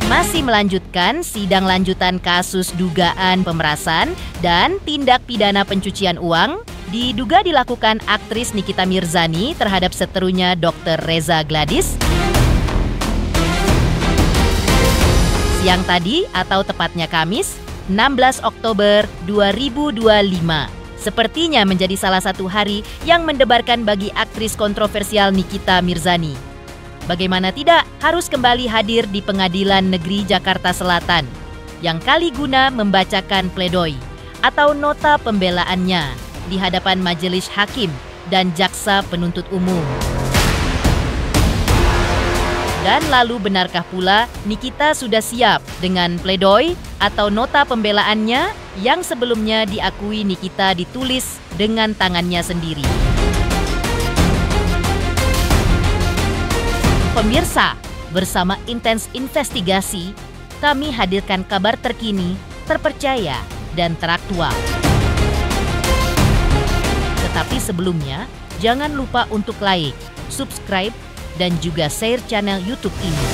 Masih melanjutkan sidang lanjutan kasus dugaan pemerasan dan tindak pidana pencucian uang diduga dilakukan aktris Nikita Mirzani terhadap seterunya Dr. Reza Gladys. Siang tadi atau tepatnya Kamis, 16 Oktober 2025. Sepertinya menjadi salah satu hari yang mendebarkan bagi aktris kontroversial Nikita Mirzani. Bagaimana tidak, harus kembali hadir di Pengadilan Negeri Jakarta Selatan yang kali guna membacakan pledoi atau nota pembelaannya di hadapan majelis hakim dan jaksa penuntut umum. Dan lalu benarkah pula Nikita sudah siap dengan pledoi atau nota pembelaannya yang sebelumnya diakui Nikita ditulis dengan tangannya sendiri? Pemirsa, bersama Intens Investigasi, kami hadirkan kabar terkini, terpercaya, dan teraktual. Tetapi sebelumnya, jangan lupa untuk like, subscribe, dan juga share channel YouTube ini.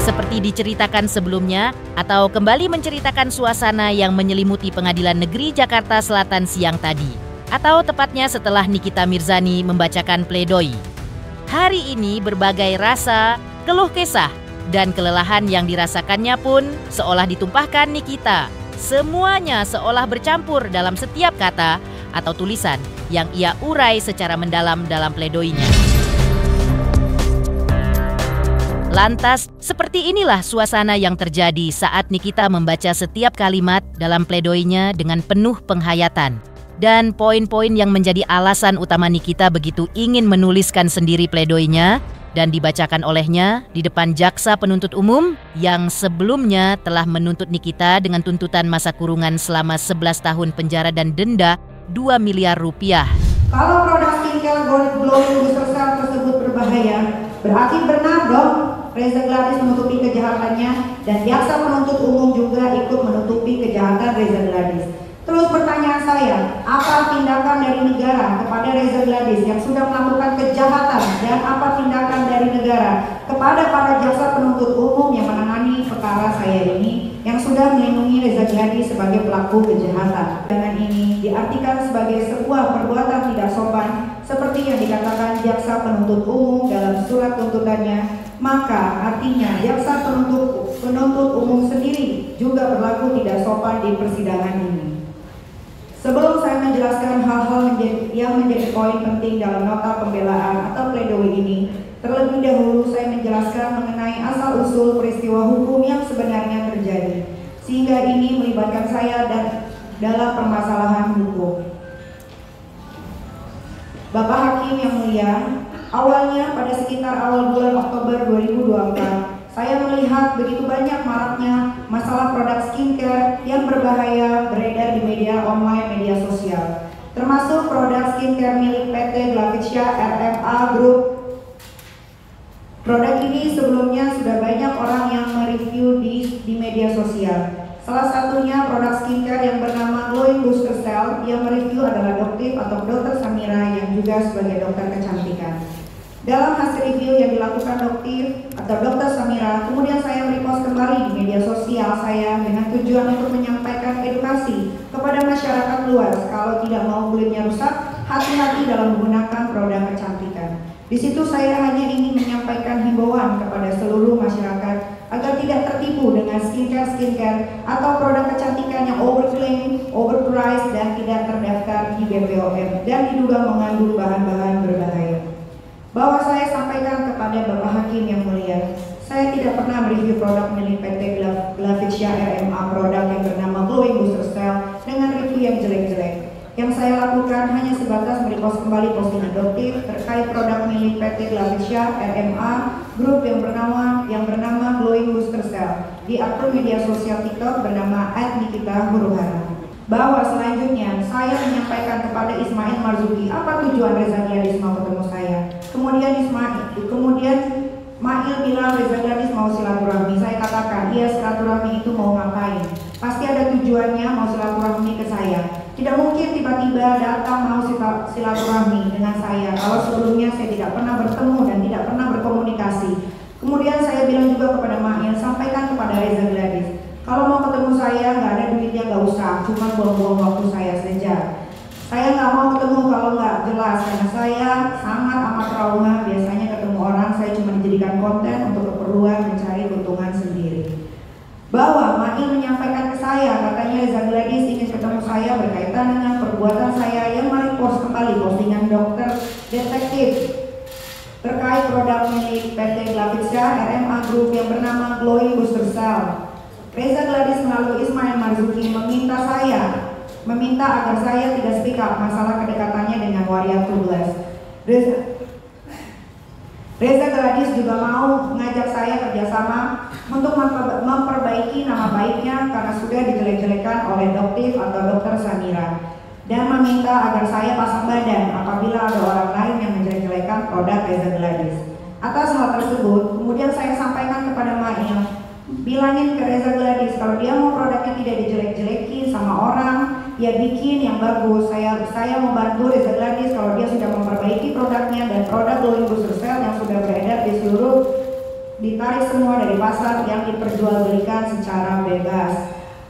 Seperti diceritakan sebelumnya, atau kembali menceritakan suasana yang menyelimuti Pengadilan Negeri Jakarta Selatan siang tadi, atau tepatnya setelah Nikita Mirzani membacakan pledoi. Hari ini berbagai rasa, keluh kesah, dan kelelahan yang dirasakannya pun seolah ditumpahkan Nikita. Semuanya seolah bercampur dalam setiap kata atau tulisan yang ia urai secara mendalam dalam pledoinya. Lantas, seperti inilah suasana yang terjadi saat Nikita membaca setiap kalimat dalam pledoinya dengan penuh penghayatan. Dan poin-poin yang menjadi alasan utama Nikita begitu ingin menuliskan sendiri pledoinya dan dibacakan olehnya di depan jaksa penuntut umum yang sebelumnya telah menuntut Nikita dengan tuntutan masa kurungan selama 11 tahun penjara dan denda 2 miliar rupiah. Kalau produk skincare glowing booster cell tersebut berbahaya, berarti benar dong Reza Gladys menutupi kejahatannya dan jaksa penuntut umum juga ikut menutupi kejahatan Reza Gladys. Terus pertanyaan saya, apa tindakan dari negara kepada Reza Gladys yang sudah melakukan kejahatan dan apa tindakan dari negara kepada para jaksa penuntut umum yang menangani perkara saya ini yang sudah melindungi Reza Gladys sebagai pelaku kejahatan. Dengan ini diartikan sebagai sebuah perbuatan tidak sopan seperti yang dikatakan jaksa penuntut umum dalam surat tuntutannya. Maka artinya jaksa penuntut umum sendiri juga berlaku tidak sopan di persidangan ini. Sebelum saya menjelaskan hal-hal yang menjadi poin penting dalam nota pembelaan atau pledoi ini, terlebih dahulu saya menjelaskan mengenai asal-usul peristiwa hukum yang sebenarnya terjadi, sehingga ini melibatkan saya dan dalam permasalahan hukum. Bapak Hakim yang mulia, awalnya pada sekitar awal bulan Oktober 2024, saya melihat begitu banyak maraknya masalah produk skincare yang berbahaya beredar di media online, media sosial, termasuk produk skincare milik PT Glavicia RMA Group. Produk ini sebelumnya sudah banyak orang yang mereview di media sosial. Salah satunya produk skincare yang bernama Glowing Booster Cell yang mereview adalah Dr. Samira yang juga sebagai dokter kecantikan. Dalam hasil review yang dilakukan Dr. Samira, kemudian saya merepost kembali di media sosial saya dengan tujuan untuk menyampaikan edukasi kepada masyarakat luas kalau tidak mau kulitnya rusak, hati-hati dalam menggunakan produk kecantikan. Di situ saya hanya ingin menyampaikan himbauan kepada seluruh masyarakat agar tidak tertipu dengan skincare atau produk kecantikan yang overclaim, overpriced dan tidak terdaftar di BPOM dan diduga mengandung bahan-bahan berbahaya. Bahwa saya sampaikan kepada Bapak Hakim yang mulia, saya tidak pernah mereview produk milik PT Glavicia RMA produk yang bernama Glowing Booster Cell dengan review yang jelek-jelek. Yang saya lakukan hanya sebatas merepost kembali postingan dokter terkait produk milik PT Glavicia RMA Group yang bernama Glowing Booster Cell di akun media sosial TikTok bernama @nikita_huruhara. bahwa selanjutnya saya menyampaikan kepada Ismail Marzuki apa tujuan Reza Gladys mau ketemu saya. Kemudian Mail bilang Reza Gladys mau silaturahmi. Saya katakan, iya, silaturahmi itu mau ngapain? Pasti ada tujuannya mau silaturahmi ke saya. Tidak mungkin tiba-tiba datang mau silaturahmi dengan saya kalau sebelumnya saya tidak pernah bertemu dan tidak pernah berkomunikasi. Kemudian saya bilang juga kepada Mail, sampaikan kepada Reza Gladys, kalau mau ketemu saya nggak ada duitnya nggak usah, cuma buang-buang waktu saya saja. Saya nggak mau ketemu kalau nggak jelas, karena saya sangat amat trauma. Biasanya ketemu orang saya cuma dijadikan konten untuk keperluan mencari keuntungan sendiri. Bahwa Mail menyampaikan ke saya, katanya Reza Gladys ingin ketemu saya berkaitan dengan perbuatan saya yang merepost kembali postingan dokter detektif terkait produk milik PT Glavitsa RMA Group yang bernama Glowing Booster Cell. Reza Gladys melalui Ismail Marzuki meminta agar saya tidak speak up masalah kedekatannya dengan Waria Tubles. Reza Gladys juga mau mengajak saya kerjasama untuk memperbaiki nama baiknya karena sudah dijelek-jelekan oleh Doktif atau Dokter Samira, dan meminta agar saya pasang badan apabila ada orang lain yang menjelek-jelekan produk Reza Gladys. Atas hal tersebut, kemudian saya sampaikan kepada Mail, bilangin ke Reza Gladys kalau dia mau produknya tidak dijelek-jelekin sama orang, ya bikin yang bagus. Saya membantu Reza Gladys kalau dia sudah memperbaiki produknya dan produk Glowing Booster Cell yang sudah beredar di seluruh, ditarik semua dari pasar yang diperjualbelikan secara bebas.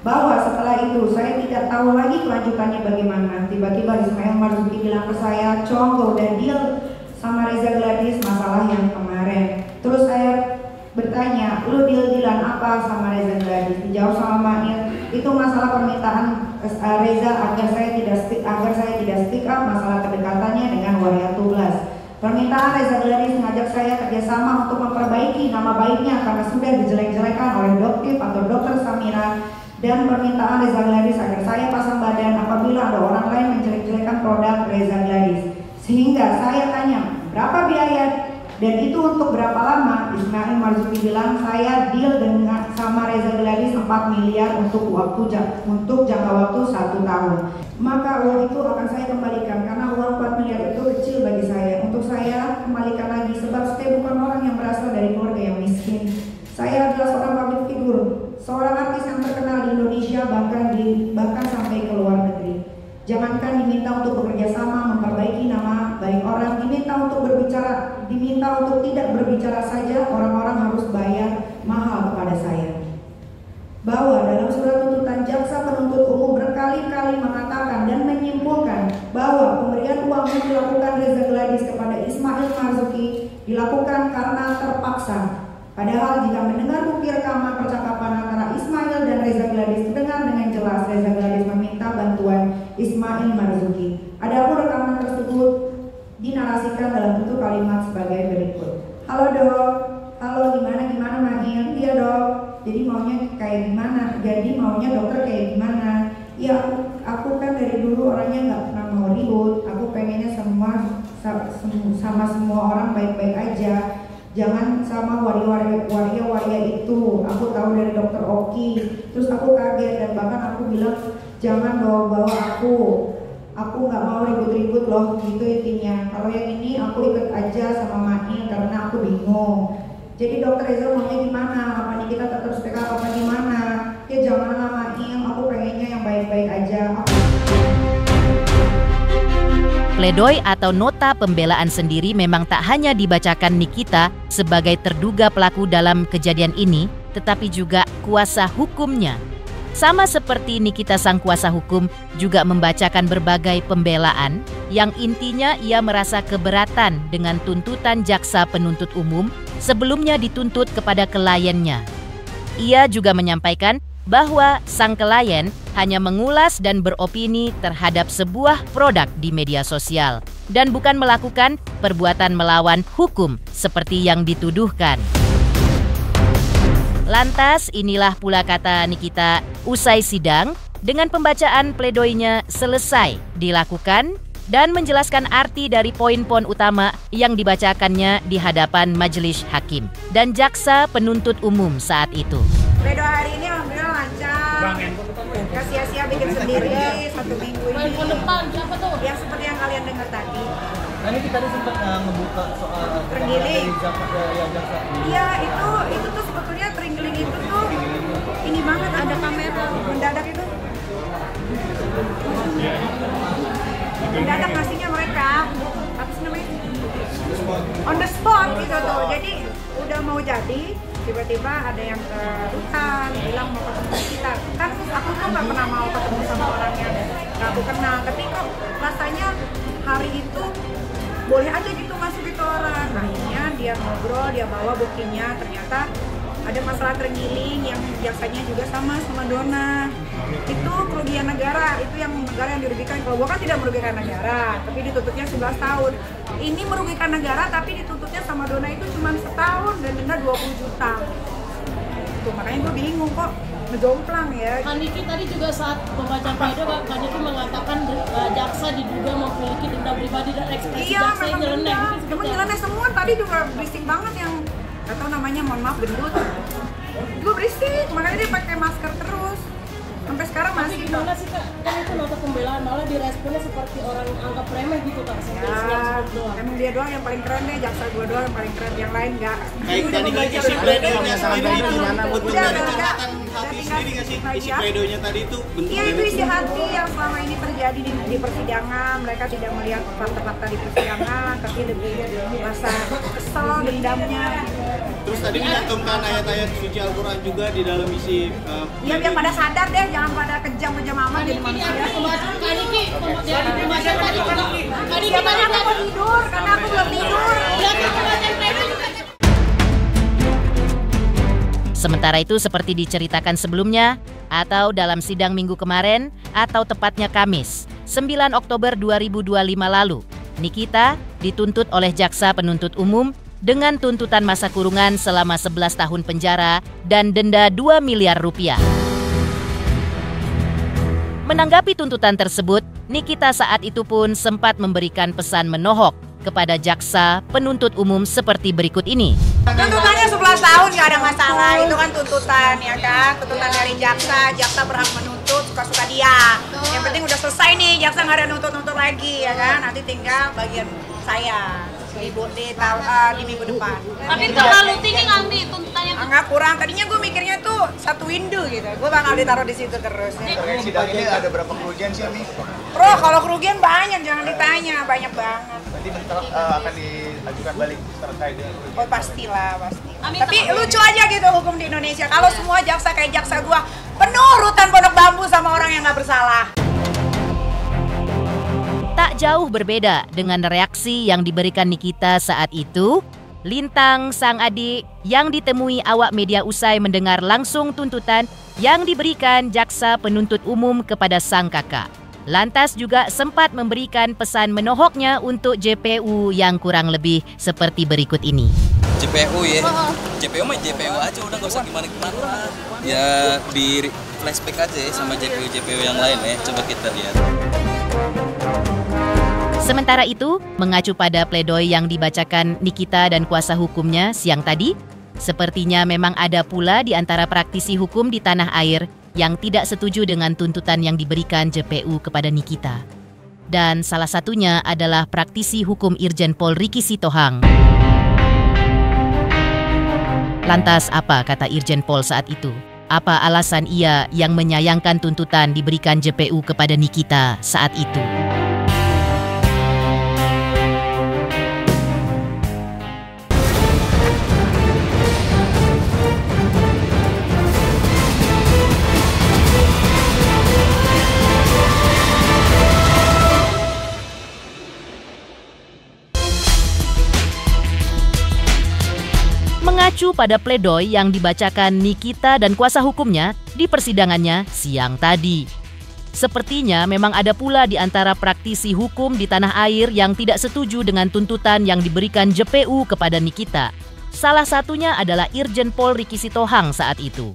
Bahwa setelah itu saya tidak tahu lagi kelanjutannya bagaimana. Tiba-tiba Ismail Marzuki bilang ke saya, Cong, udah deal sama Reza Gladys masalah yang kemarin. Terus saya bertanya, lu deal-dealan apa sama Reza Gladys? Dijawab sama Mail, itu masalah permintaan Reza agar saya tidak speak up masalah kedekatannya dengan Waria Tubles. Permintaan Reza Gladys mengajak saya kerjasama untuk memperbaiki nama baiknya karena sudah dijelek-jelekan oleh Doktif atau Dokter Samira, dan permintaan Reza Gladys agar saya pasang badan apabila ada orang lain menjelek-jelekan produk Reza Gladys. Sehingga saya tanya, berapa biaya dan itu untuk berapa lama? Ismail Marzuki bilang, saya deal dengan sama Reza Gladys 4 miliar untuk jangka waktu 1 tahun. Maka uang itu akan saya kembalikan karena uang 4 miliar itu kecil bagi saya. Untuk saya kembalikan lagi sebab saya bukan orang yang berasal dari keluarga yang miskin. Saya adalah seorang public figure, seorang artis yang terkenal di Indonesia, bahkan sampai ke luar negeri. Jangankan diminta untuk bekerja sama memperbaiki nama baik orang, diminta untuk tidak berbicara saja, orang-orang harus bayar mahal kepada saya. Bahwa dalam surat tuntutan jaksa penuntut umum berkali-kali mengatakan dan menyimpulkan bahwa pemberian uang yang dilakukan Reza Gladys kepada Ismail Marzuki dilakukan karena terpaksa. Padahal jika mendengar bukti rekaman percakapan antara Ismail dan Reza Gladys, terdengar dengan jelas Reza Gladys meminta bantuan Ismail Marzuki. Adapun rekaman tersebut dinarasikan dalam bentuk kalimat sebagai berikut. Halo dok, halo gimana Mail? Iya dok. Jadi maunya kayak gimana? Jadi maunya dokter kayak gimana? Iya, aku kan dari dulu orangnya nggak pernah mau ribut. Aku pengennya sama semua orang baik-baik aja. Jangan sama waria itu. Aku tahu dari dokter Oki. Terus aku kaget dan bahkan aku bilang jangan bawa aku. Aku nggak mau ribut-ribut loh, gitu intinya. Kalau yang ini aku ikut aja sama Mail karena aku bingung. Jadi dokter Reza maunya gimana? Apa nih kita tetap speak up apa gimana? Ya janganlah Mail, aku pengennya yang baik-baik aja. Pledoi atau nota pembelaan sendiri memang tak hanya dibacakan Nikita sebagai terduga pelaku dalam kejadian ini, tetapi juga kuasa hukumnya. Sama seperti Nikita sang kuasa hukum juga membacakan berbagai pembelaan yang intinya ia merasa keberatan dengan tuntutan jaksa penuntut umum sebelumnya dituntut kepada kliennya. Ia juga menyampaikan bahwa sang klien hanya mengulas dan beropini terhadap sebuah produk di media sosial dan bukan melakukan perbuatan melawan hukum seperti yang dituduhkan. Lantas inilah pula kata Nikita usai sidang dengan pembacaan pledoinya selesai dilakukan dan menjelaskan arti dari poin-poin utama yang dibacakannya di hadapan majelis hakim dan jaksa penuntut umum saat itu. Pledoi hari ini alhamdulillah lancar. Gak sia-sia bikin sendiri 1 minggu ini. Main depan siapa tuh? Yang seperti yang kalian dengar tadi. Nah ini kita tadi sempat ngebuka soal Terenggiling. jaksa. Iya, itu tuh sebetulnya terenggiling itu tuh ini banget, ada kamera mendadak itu. Mendadak ngasihnya mereka, apa sih namanya? On the spot gitu tuh. Jadi udah mau jadi, tiba-tiba ada yang ke hutan bilang mau ketemu kita. Kan aku tuh nggak pernah mau ketemu sama orang yang nggak aku kenal, tapi kok rasanya hari itu boleh aja gitu masuk itu orang. Akhirnya dia ngobrol, dia bawa buktinya, ternyata ada masalah terenggiling yang biasanya juga sama Dona. Itu kerugian negara, itu yang negara yang dirugikan. Kalau gua kan tidak merugikan negara, tapi dituntutnya 11 tahun. Ini merugikan negara tapi dituntutnya sama Dona itu cuma setahun dan denda 20 juta. Tuh, makanya gua bingung kok ngejomplang ya. Kaniki tadi juga saat membaca pledoi, Kaniki mengatakan jaksa diduga memiliki dendam pribadi dan ekspresi Iya, jaksa yang memang nyeleneh. benar. Emang nyeleneh semua, tadi juga berisik banget yang gak tau namanya, mohon maaf, gendut. Juga berisik, makanya dia pakai masker terus. Sampai sekarang Tapi masih. gimana sih Kak? Kan itu nota pembelaan, malah diresponnya seperti orang anggap remeh gitu Kak. Sampai Ya, siap doang. emang dia doang yang paling keren deh, jaksa gua doang yang paling keren, yang lain enggak. Baik, tadi isi pledoinya sendiri itu bentuk dari catatan hati sendiri nggak sih? Isi pledoinya tadi itu bentuk Iya, itu isi hati yang selama ini terjadi di persidangan. Mereka tidak melihat fakta-fakta di persidangan, tapi lebih rasa kesel, dendamnya. Terus tadi menyantumkan ayat-ayat suci Al-Quran juga di dalam isi Ya biar pada sadar deh, jangan pada kejam-kejam amat jadi manusia. Kaniki, jadi pembaca tadi Kaniki Siapa tadi yang mau tidur? Karena aku belum tidur. Sementara itu seperti diceritakan sebelumnya atau dalam sidang minggu kemarin atau tepatnya Kamis, 9 Oktober 2025 lalu, Nikita dituntut oleh Jaksa Penuntut Umum dengan tuntutan masa kurungan selama 11 tahun penjara dan denda 2 miliar rupiah. Menanggapi tuntutan tersebut, Nikita saat itu pun sempat memberikan pesan menohok kepada Jaksa Penuntut Umum seperti berikut ini. Tuntutannya 11 tahun nggak ada masalah, itu kan tuntutan ya kan, tuntutan dari jaksa berhak menuntut suka-suka dia. Yang penting udah selesai nih, jaksa nggak ada nuntut-nuntut lagi ya kan, nanti tinggal bagian saya di minggu depan. Tapi terlalu tinggi nanti tuntutannya. Nggak kurang, tadinya gue mikirnya tuh 1 window gitu, gue bakal ditaruh di situ terus. Terkait sidang ini ada berapa kerugian sih, Mi? Bro, kalau kerugian banyak, jangan ditanya, banyak banget. Berarti bentar akan diajukan balik terkait dengan kerugian. Oh pastilah, pasti. Amin, Tapi tak lucu aja gitu hukum di Indonesia. Kalau semua jaksa kayak jaksa gua, penuh rutan pondok bambu sama orang yang nggak bersalah. Tak jauh berbeda dengan reaksi yang diberikan Nikita saat itu, Lintang, sang adik yang ditemui awak media usai mendengar langsung tuntutan yang diberikan Jaksa Penuntut Umum kepada sang kakak. Lantas juga sempat memberikan pesan menohoknya untuk JPU yang kurang lebih seperti berikut ini. JPU ya, JPU mah JPU aja, udah gak usah gimana-gimana. Ya di flashback aja ya sama JPU-JPU yang lain ya, coba kita lihat. Sementara itu, mengacu pada pledoi yang dibacakan Nikita dan kuasa hukumnya siang tadi, sepertinya memang ada pula di antara praktisi hukum di tanah air yang tidak setuju dengan tuntutan yang diberikan JPU kepada Nikita. Dan salah satunya adalah praktisi hukum Irjen Pol Ricky Sitohang. Lantas apa kata Irjen Pol saat itu? Apa alasan ia yang menyayangkan tuntutan diberikan JPU kepada Nikita saat itu? Mengacu pada pledoi yang dibacakan Nikita dan kuasa hukumnya di persidangannya siang tadi. Sepertinya memang ada pula di antara praktisi hukum di tanah air yang tidak setuju dengan tuntutan yang diberikan JPU kepada Nikita. Salah satunya adalah Irjen Pol Ricky Sitohang saat itu.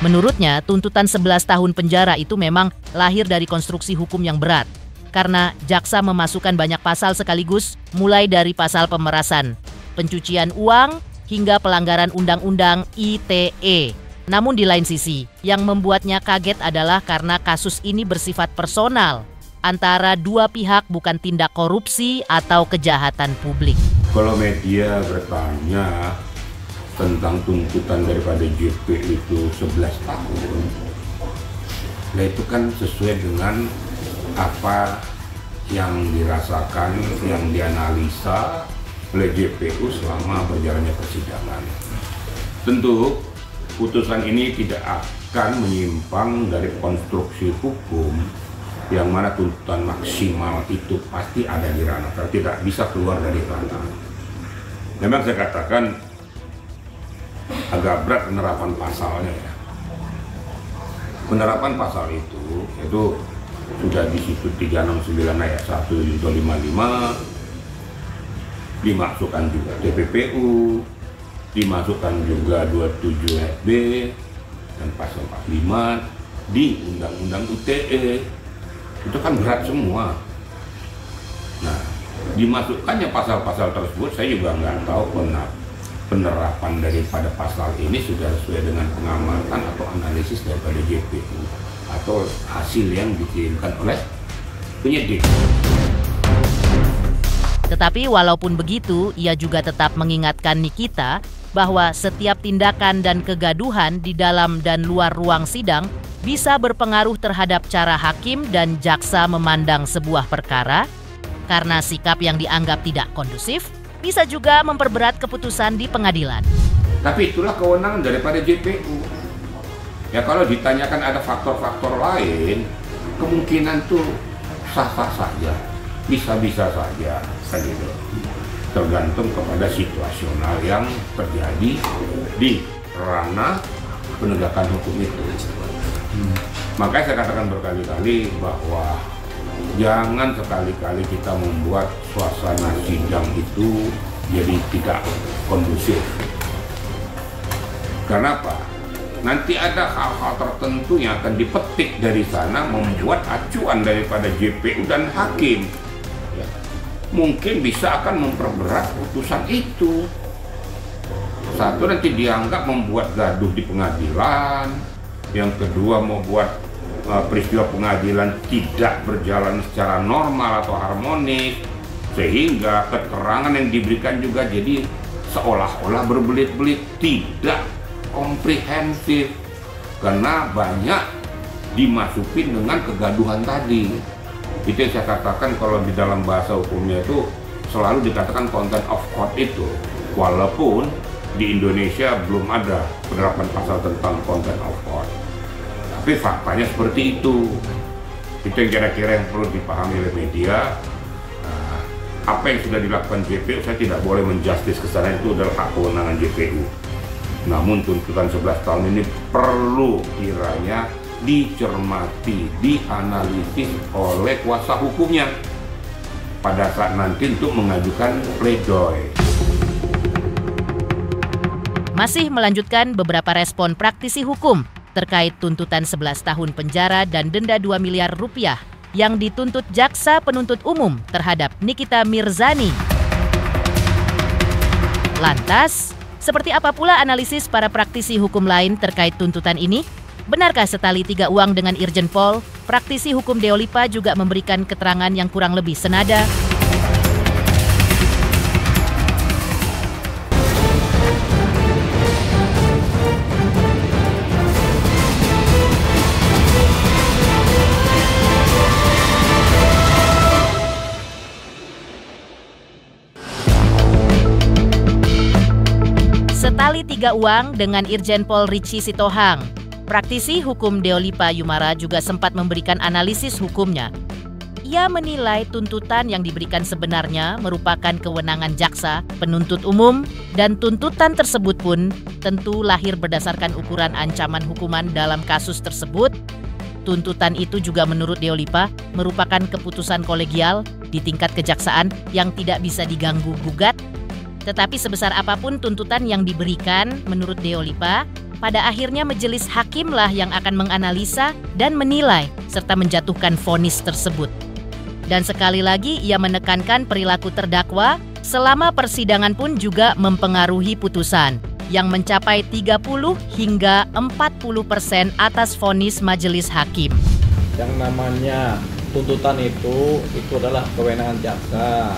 Menurutnya, tuntutan 11 tahun penjara itu memang lahir dari konstruksi hukum yang berat. Karena jaksa memasukkan banyak pasal sekaligus, mulai dari pasal pemerasan, pencucian uang, hingga pelanggaran Undang-Undang ITE. Namun di lain sisi, yang membuatnya kaget adalah karena kasus ini bersifat personal antara dua pihak, bukan tindak korupsi atau kejahatan publik. Kalau media bertanya tentang tuntutan daripada JP itu 11 tahun, nah itu kan sesuai dengan apa yang dirasakan, yang dianalisa oleh JPU selama berjalannya persidangan. Tentu putusan ini tidak akan menyimpang dari konstruksi hukum yang mana tuntutan maksimal itu pasti ada di ranah, tidak bisa keluar dari ranah. Memang saya katakan agak berat penerapan pasalnya ya. Penerapan pasal itu sudah di situ 369 ayat 1 junto 55, dimasukkan juga TPPU, dimasukkan juga 27 SB dan pasal 45 di Undang-Undang ITE. Itu kan berat semua. Nah, dimasukkannya pasal-pasal tersebut saya juga nggak tahu penerapan daripada pasal ini sudah sesuai dengan pengamatan atau analisis daripada JPU atau hasil yang dikirimkan oleh penyidik. Tetapi walaupun begitu, ia juga tetap mengingatkan Nikita bahwa setiap tindakan dan kegaduhan di dalam dan luar ruang sidang bisa berpengaruh terhadap cara hakim dan jaksa memandang sebuah perkara, karena sikap yang dianggap tidak kondusif bisa juga memperberat keputusan di pengadilan. Tapi itulah kewenangan daripada JPU. Ya kalau ditanyakan ada faktor-faktor lain, kemungkinan tuh sah-sah saja, bisa-bisa saja, kan gitu. Tergantung kepada situasional yang terjadi di ranah penegakan hukum itu. Makanya saya katakan berkali-kali bahwa jangan sekali-kali kita membuat suasana sidang itu jadi tidak kondusif. Karena apa? Nanti ada hal-hal tertentu yang akan dipetik dari sana membuat acuan daripada JPU dan hakim. Ya. Mungkin bisa akan memperberat putusan itu. Satu, nanti dianggap membuat gaduh di pengadilan. Yang kedua, membuat peristiwa pengadilan tidak berjalan secara normal atau harmonis, sehingga keterangan yang diberikan juga jadi seolah-olah berbelit-belit, tidak komprehensif karena banyak dimasukin dengan kegaduhan tadi. Itu yang saya katakan kalau di dalam bahasa hukumnya itu selalu dikatakan content of court itu, walaupun di Indonesia belum ada penerapan pasal tentang content of court. Tapi faktanya seperti itu. Itu yang kira-kira yang perlu dipahami oleh media. Apa yang sudah dilakukan JPU, saya tidak boleh menjustis kesana, itu adalah hak kewenangan JPU. Namun tuntutan 11 tahun ini perlu kiranya dicermati, dianalisis oleh kuasa hukumnya pada saat nanti untuk mengajukan pledoi. Masih melanjutkan beberapa respon praktisi hukum terkait tuntutan 11 tahun penjara dan denda 2 miliar rupiah yang dituntut jaksa penuntut umum terhadap Nikita Mirzani. Lantas, seperti apa pula analisis para praktisi hukum lain terkait tuntutan ini? Benarkah setali 3 uang dengan Irjen Pol? Praktisi hukum Deolipa juga memberikan keterangan yang kurang lebih senada. Setali 3 uang dengan Irjen Pol Richie Sitohang. Praktisi hukum Deolipa Yumara juga sempat memberikan analisis hukumnya. Ia menilai tuntutan yang diberikan sebenarnya merupakan kewenangan jaksa, penuntut umum, dan tuntutan tersebut pun tentu lahir berdasarkan ukuran ancaman hukuman dalam kasus tersebut. Tuntutan itu juga menurut Deolipa merupakan keputusan kolegial di tingkat kejaksaan yang tidak bisa diganggu-gugat. Tetapi sebesar apapun tuntutan yang diberikan, menurut Deolipa, pada akhirnya majelis hakimlah yang akan menganalisa dan menilai serta menjatuhkan vonis tersebut. Dan sekali lagi ia menekankan perilaku terdakwa selama persidangan pun juga mempengaruhi putusan, yang mencapai 30 hingga 40% atas vonis majelis hakim. Yang namanya tuntutan itu adalah kewenangan jaksa.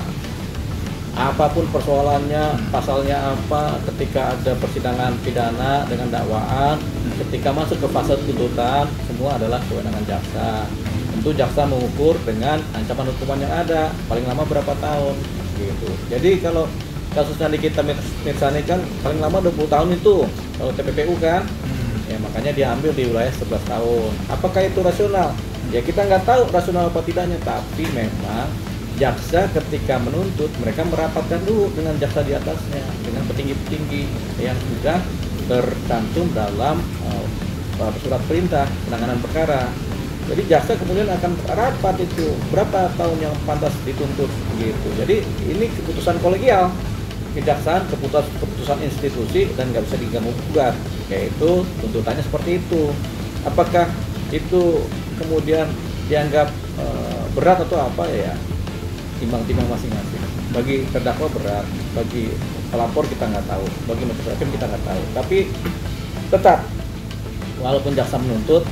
Apapun persoalannya, pasalnya apa, ketika ada persidangan pidana dengan dakwaan, ketika masuk ke fase tuntutan, semua adalah kewenangan jaksa. Tentu jaksa mengukur dengan ancaman hukuman yang ada, paling lama berapa tahun, gitu. Jadi kalau kasusnya di kita Mirsani kan paling lama 20 tahun itu, kalau TPPU kan, ya makanya dia ambil di wilayah 11 tahun. Apakah itu rasional? Ya kita nggak tahu rasional apa tidaknya, tapi memang jaksa ketika menuntut mereka merapatkan dulu dengan jaksa di atasnya, dengan petinggi-petinggi yang sudah tercantum dalam surat perintah penanganan perkara. Jadi jaksa kemudian akan rapat itu berapa tahun yang pantas dituntut gitu. Jadi ini keputusan kolegial kejaksaan, keputusan institusi dan nggak bisa diganggu gugat. Yaitu tuntutannya seperti itu. Apakah itu kemudian dianggap berat atau apa ya? Timbang-timbang masing-masing. Bagi terdakwa berat, bagi pelapor kita nggak tahu, bagi majelis hakim kita nggak tahu. Tapi tetap walaupun jaksa menuntut,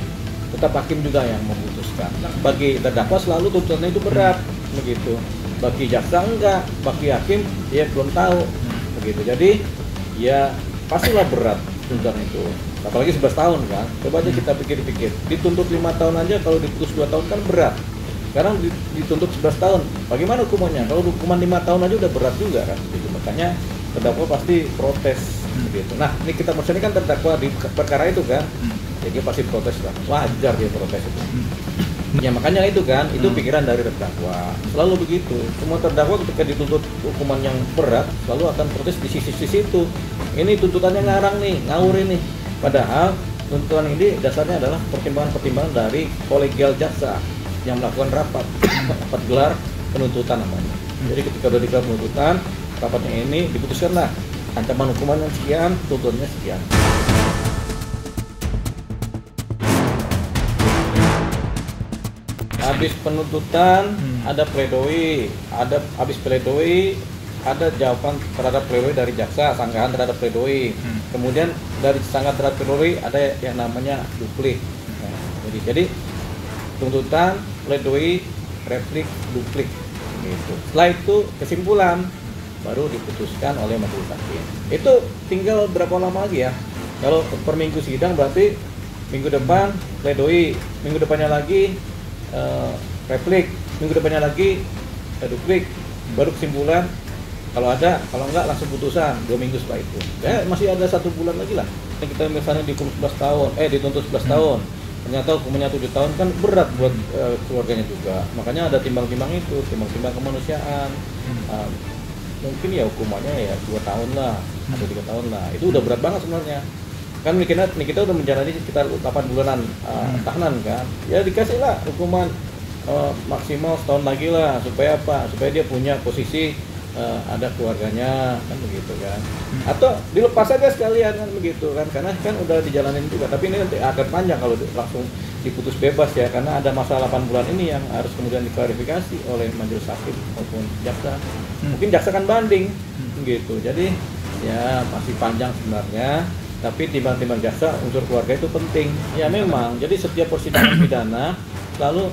tetap hakim juga yang memutuskan. Bagi terdakwa selalu tuntutannya itu berat, begitu. Bagi jaksa enggak, bagi hakim dia belum tahu, begitu. Jadi ya pastilah berat tuntutan itu. Apalagi 11 tahun kan. Coba aja kita pikir-pikir. Dituntut 5 tahun aja, kalau diputus 2 tahun kan berat. Sekarang dituntut 11 tahun. Bagaimana hukumannya? Kalau hukuman 5 tahun aja udah berat juga kan. Gitu. Makanya terdakwa pasti protes, begitu. Nah, ini kita maksudnya kan terdakwa di perkara itu kan. Ya dia pasti protes lah, wajar dia protes itu. Ya makanya itu kan, itu pikiran dari terdakwa. Selalu begitu, semua terdakwa ketika dituntut hukuman yang berat, selalu akan protes di sisi-sisi itu. Ini tuntutannya ngarang nih, ngawur ini. Padahal tuntutan ini dasarnya adalah pertimbangan-pertimbangan dari kolegial jaksa yang melakukan rapat gelar penuntutan namanya. Jadi ketika sudah digelar penuntutan, rapatnya ini diputuskanlah ancaman hukuman yang sekian, tuntutannya sekian. Habis penuntutan ada pledoi, habis pledoi ada jawaban terhadap pledoi dari jaksa, sanggahan terhadap pledoi. Kemudian dari sanggahan terhadap pledoi ada yang namanya duplik. Nah, jadi tuntutan, pledoi, replik, duplik. Gitu. Setelah itu kesimpulan baru diputuskan oleh majelis hakim. Itu tinggal berapa lama lagi ya? Kalau per minggu sidang berarti minggu depan pledoi, minggu depannya lagi replik, minggu depannya lagi duplik, baru kesimpulan. Kalau ada, kalau enggak langsung putusan 2 minggu setelah itu. Ya masih ada 1 bulan lagi lah. Kita misalnya dituntut 11 tahun, dituntut 11 tahun. Ternyata hukumannya 7 tahun kan berat buat keluarganya juga. Makanya ada timbang-timbang itu, timbang-timbang kemanusiaan. Mungkin ya hukumannya ya 2 tahun lah atau 3 tahun lah. Itu udah berat banget sebenarnya. Kan kita udah menjalani sekitar 8 bulanan tahanan kan. Ya dikasih lah hukuman maksimal setahun lagi lah, supaya apa? Supaya dia punya posisi ada keluarganya kan begitu kan. Atau dilepas aja sekalian kan begitu kan, karena kan udah dijalanin juga. Tapi ini nanti akan panjang kalau langsung diputus bebas ya, karena ada masa 8 bulan ini yang harus kemudian diklarifikasi oleh majelis hakim maupun jaksa. Mungkin jaksa kan banding gitu. Jadi ya masih panjang sebenarnya. Tapi timbang-timbang jaksa, unsur keluarga itu penting. Ya memang, jadi setiap persidangan pidana selalu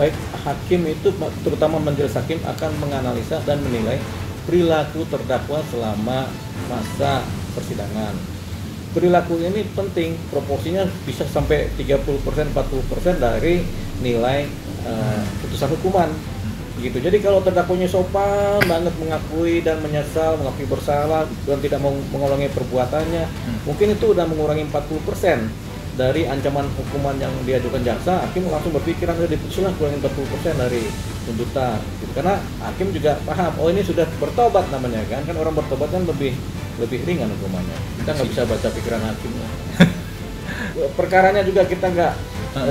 baik hakim itu, terutama majelis hakim akan menganalisa dan menilai perilaku terdakwa selama masa persidangan. Perilaku ini penting, proporsinya bisa sampai 30%, 40% dari nilai putusan hukuman. Gitu. Jadi kalau terdakwanya sopan banget mengakui dan menyesal, mengakui bersalah dan tidak mau mengulangi perbuatannya, mungkin itu udah mengurangi 40% dari ancaman hukuman yang diajukan jaksa. Hakim langsung berpikiran udah diputuslah kurangin 40% dari tuntutan. Gitu. Karena hakim juga paham, oh ini sudah bertobat namanya kan orang bertobat kan lebih ringan hukumannya. Kita nggak bisa baca pikiran hakimnya. Perkaranya juga kita nggak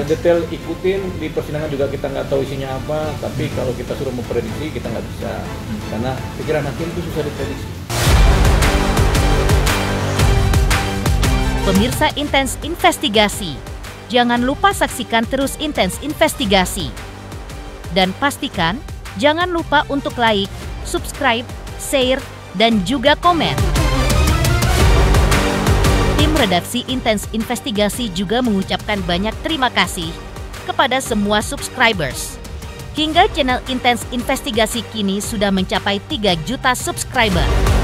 detail ikutin, di persidangan juga kita nggak tahu isinya apa, tapi kalau kita suruh memprediksi kita nggak bisa, karena pikiran hakim itu susah diprediksi. Pemirsa Intens Investigasi, jangan lupa saksikan terus Intens Investigasi. Dan pastikan jangan lupa untuk like, subscribe, share, dan juga komen. redaksi Intens Investigasi juga mengucapkan banyak terima kasih kepada semua subscribers. Hingga channel Intens Investigasi kini sudah mencapai 3 juta subscriber.